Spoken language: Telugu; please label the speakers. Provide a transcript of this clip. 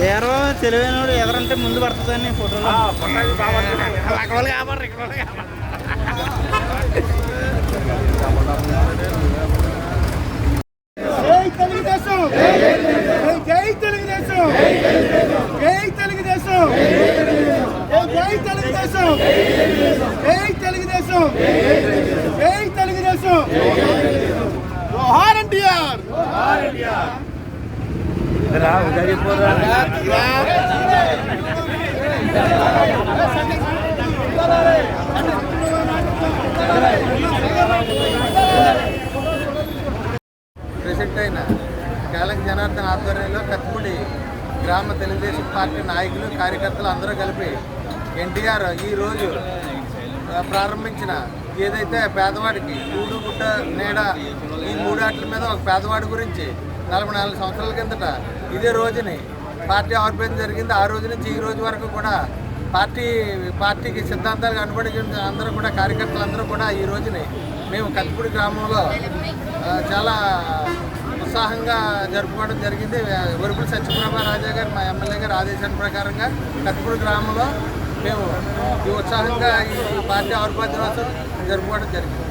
Speaker 1: ఎవరో తెలివైనడు ఎదరంటే ముందు పడుతుందని ఫోటోలో అక్కడ వాళ్ళు కాపాడరు ఇక్కడ వాళ్ళు
Speaker 2: తెలుగుదేశం జై తెలుగుదేశం జై తెలుగుదేశం జై తెలుగుదేశం జై తెలుగుదేశం జై తెలుగుదేశం జోహార్ ఎన్టీఆర్
Speaker 3: ప్రెసిడెంట్ అయిన కేలం జనార్దన్ ఆధ్వర్యంలో కత్తిపూడి గ్రామ తెలుగుదేశం పార్టీ నాయకులు కార్యకర్తలు అందరూ కలిపి ఎన్టీఆర్ ఈరోజు ప్రారంభించిన ఏదైతే పేదవాడికి కూడు గుడ్డ నీడ ఈ మూడాట్ల మీద ఒక పేదవాడి గురించి 44 సంవత్సరాల కిందట ఇదే రోజుని పార్టీ ఆవిర్భావం జరిగింది. ఆ రోజు నుంచి ఈ రోజు వరకు కూడా పార్టీకి సిద్ధాంతాలకు అనుబడి అందరూ కూడా కార్యకర్తలందరూ కూడా ఈ రోజుని మేము కత్తిపూడి గ్రామంలో చాలా ఉత్సాహంగా జరుపుకోవడం జరిగింది. వరుపుల సత్యప్రభ రాజా గారు మా ఎమ్మెల్యే గారు ఆదేశాల ప్రకారంగా కత్తిపూడి గ్రామంలో మేము ఈ ఉత్సాహంగా ఈ పార్టీ ఆవిర్భావ దినోత్సవం జరుపుకోవడం జరిగింది.